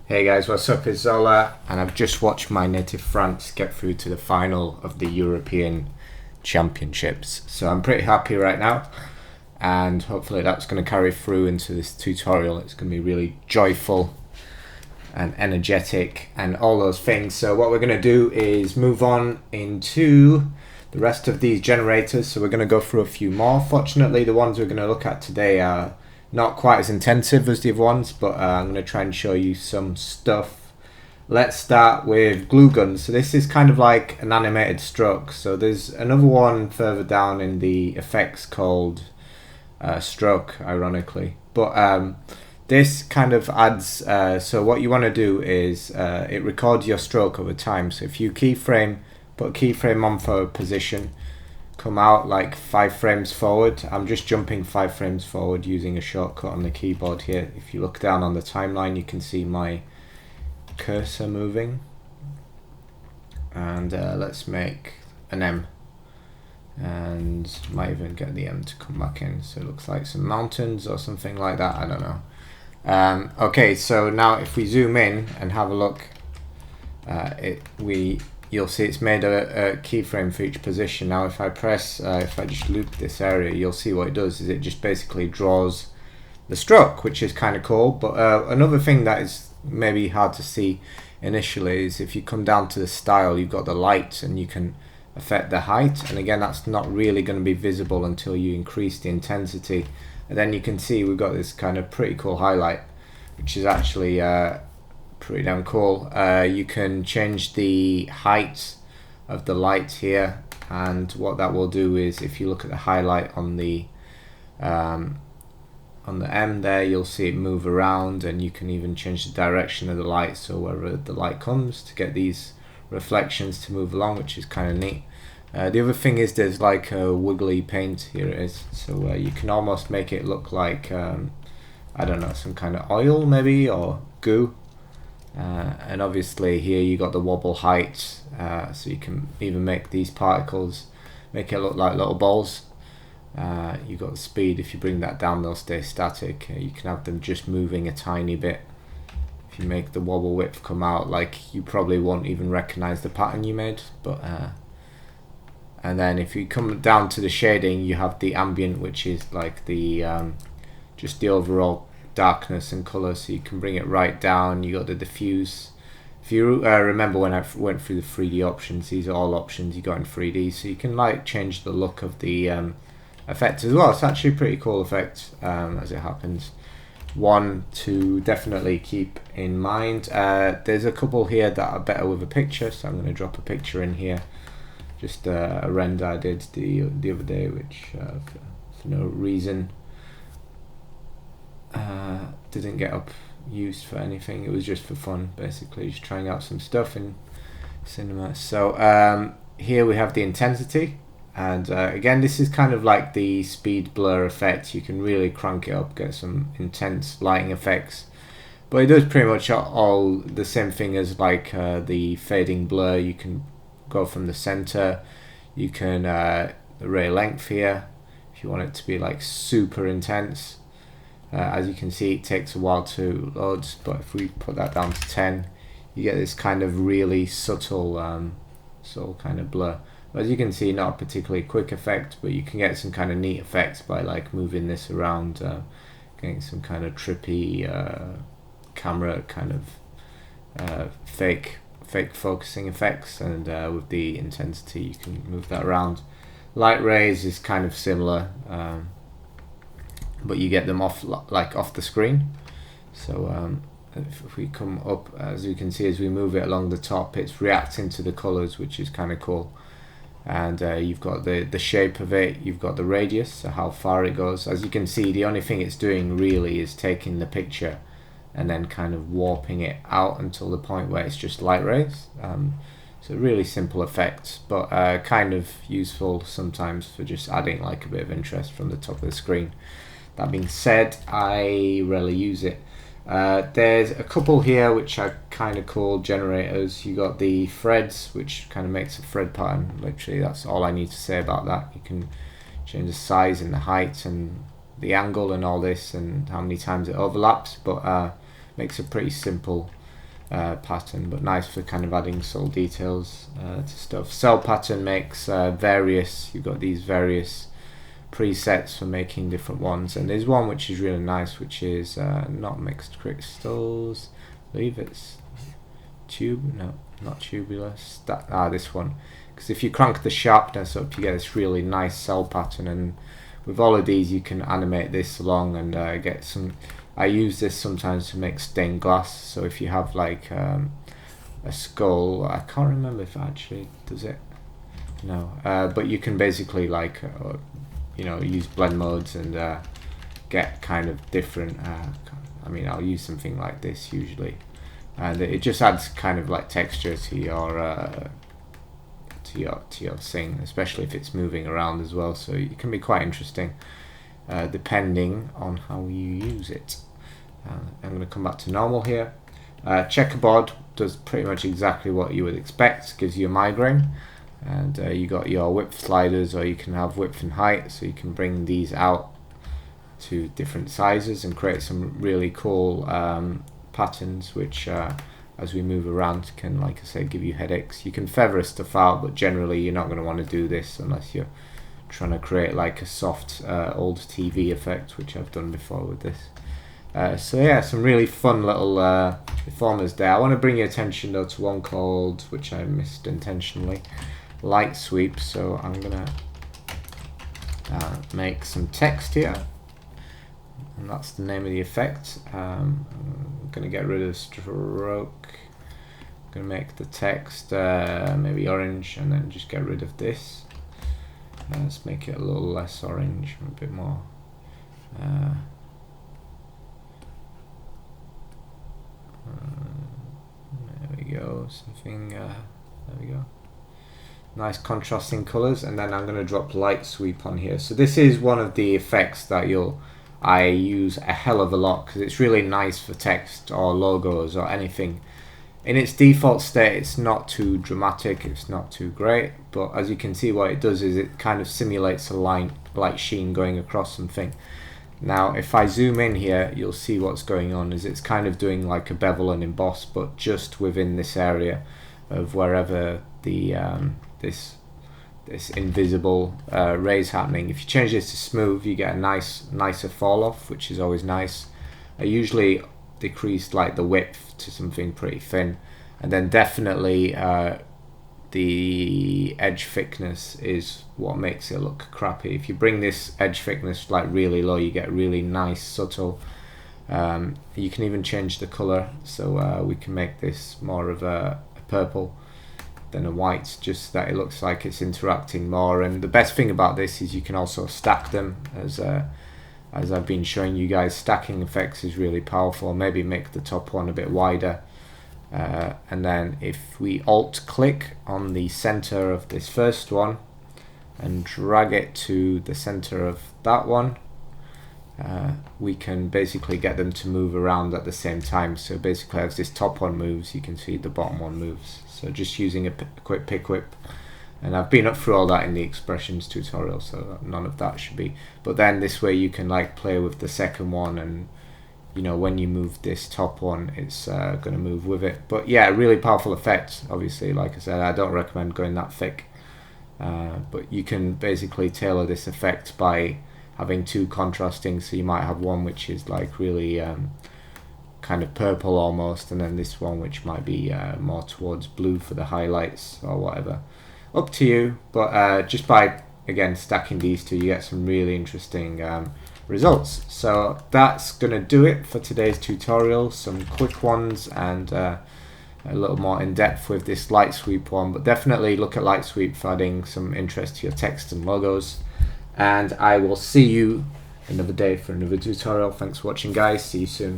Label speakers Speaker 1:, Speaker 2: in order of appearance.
Speaker 1: Hey guys, what's up? It's Zola, and I've just watched my native France get through to the final of the European Championships. So I'm pretty happy right now, and hopefully that's going to carry through into this tutorial. It's going to be really joyful and energetic and all those things. So what we're going to do is move on into the rest of these generators. So we're going to go through a few more. Fortunately, the ones we're going to look at today are not quite as intensive as the other ones, but I'm going to try and show you some stuff. Let's start with glue guns. So this is kind of like an animated stroke. So there's another one further down in the effects called stroke, ironically. But this kind of adds, so what you want to do is it records your stroke over time. So if you keyframe, put a keyframe on for position, come out like 5 frames forward. I'm just jumping 5 frames forward using a shortcut on the keyboard here. If you look down on the timeline, you can see my cursor moving. And let's make an M, and might even get the M to come back in, so it looks like some mountains or something like that. I don't know. Okay, so now if we zoom in and have a look, you'll see it's made a keyframe for each position. Now if I press, if I just loop this area, you'll see what it does is it just basically draws the stroke, which is kind of cool. But another thing that is maybe hard to see initially is if you come down to the style, you've got the light and you can affect the height, and again that's not really going to be visible until you increase the intensity. And then you can see we've got this kind of pretty cool highlight, which is actually pretty damn cool. You can change the height of the light here, and what that will do is if you look at the highlight on the M there, you'll see it move around, and you can even change the direction of the light, so wherever the light comes, to get these reflections to move along, which is kind of neat. The other thing is there's like a wiggly paint. Here it is. So you can almost make it look like I don't know, some kind of oil maybe, or goo. And obviously here you got the wobble height, so you can even make these particles, make it look like little balls. You got the speed. If you bring that down, they'll stay static. You can have them just moving a tiny bit. If you make the wobble width come out, like, you probably won't even recognize the pattern you made. But and then if you come down to the shading, you have the ambient, which is like the just the overall darkness and color, so you can bring it right down. You got the diffuse. If you remember when I went through the 3D options, these are all options you got in 3D, so you can like change the look of the effect as well. It's actually a pretty cool effect as it happens. One to definitely keep in mind. There's a couple here that are better with a picture, so I'm going to drop a picture in here. Just a render I did the other day, which for no reason didn't get up used for anything. It was just for fun, basically, just trying out some stuff in cinema. So here we have the intensity, and again this is kind of like the speed blur effect. You can really crank it up, get some intense lighting effects, but it does pretty much all the same thing as like the fading blur. You can go from the center, you can the ray length here if you want it to be like super intense. As you can see, it takes a while to load, but if we put that down to 10, you get this kind of really subtle kind of blur. But as you can see, not a particularly quick effect, but you can get some kind of neat effects by like moving this around, getting some kind of trippy camera kind of fake focusing effects, and with the intensity you can move that around. Light rays is kind of similar, but you get them off the screen. So if we come up, as you can see, as we move it along the top, it's reacting to the colors, which is kind of cool. And you've got the shape of it, you've got the radius, so how far it goes. As you can see, the only thing it's doing really is taking the picture and then kind of warping it out until the point where it's just light rays. So really simple effects, but kind of useful sometimes for just adding like a bit of interest from the top of the screen. That being said, I rarely use it. There's a couple here which are kind of cool generators. You got the threads, which kind of makes a thread pattern. Literally, that's all I need to say about that. You can change the size and the height and the angle and all this and how many times it overlaps, but makes a pretty simple pattern, but nice for kind of adding subtle details to stuff. Cell pattern makes various, you've got these various presets for making different ones, and there's one which is really nice, which is not mixed crystals, I believe it's not tubular, this one, because if you crank the sharpness up you get this really nice cell pattern, and with all of these you can animate this along and get some. I use this sometimes to make stained glass, so if you have like a skull, I can't remember if it actually does it, no, but you can basically like use blend modes and get kind of different, I mean I'll use something like this usually, and it just adds kind of like texture to your thing, especially if it's moving around as well, so it can be quite interesting depending on how you use it. I'm going to come back to normal here. Checkerboard does pretty much exactly what you would expect, gives you a migraine, and you got your width sliders, or you can have width and height, so you can bring these out to different sizes and create some really cool patterns which as we move around can, like I said, give you headaches. You can feather stuff out, but generally you're not going to want to do this unless you're trying to create like a soft old TV effect, which I've done before with this. So yeah, some really fun little reformers there. I want to bring your attention though to one called, which I missed intentionally, light sweep. So I'm gonna make some text here, and that's the name of the effect. I'm gonna get rid of stroke. I'm gonna make the text maybe orange, and then just get rid of this. Let's make it a little less orange, a bit more. There we go, something, there we go. Nice contrasting colors, and then I'm going to drop light sweep on here. So this is one of the effects that I use a hell of a lot, because it's really nice for text or logos or anything. In its default state, it's not too dramatic, it's not too great, but as you can see, what it does is it kind of simulates a light sheen going across something. Now if I zoom in here, you'll see what's going on is it's kind of doing like a bevel and emboss, but just within this area of wherever the this invisible rays happening. If you change this to smooth, you get a nicer fall off, which is always nice. I usually decrease like the width to something pretty thin, and then definitely the edge thickness is what makes it look crappy. If you bring this edge thickness like really low, you get really nice subtle. You can even change the color, so we can make this more of a purple than a white, just that it looks like it's interacting more. And the best thing about this is you can also stack them, as I've been showing you guys. Stacking effects is really powerful. Maybe make the top one a bit wider, and then if we alt click on the center of this first one and drag it to the center of that one, we can basically get them to move around at the same time. So basically as this top one moves, you can see the bottom one moves. So just using a quick pick whip, and I've been up through all that in the expressions tutorial, so none of that should be. But then this way you can like play with the second one, and you know, when you move this top one, it's going to move with it. But yeah, really powerful effect. Obviously, like I said, I don't recommend going that thick, but you can basically tailor this effect by having two contrasting. So you might have one which is like really kind of purple almost, and then this one which might be more towards blue for the highlights or whatever. Up to you, but just by again stacking these two, you get some really interesting results. So that's gonna do it for today's tutorial. Some quick ones and a little more in depth with this light sweep one, but definitely look at light sweep for adding some interest to your text and logos. And I will see you another day for another tutorial. Thanks for watching, guys. See you soon.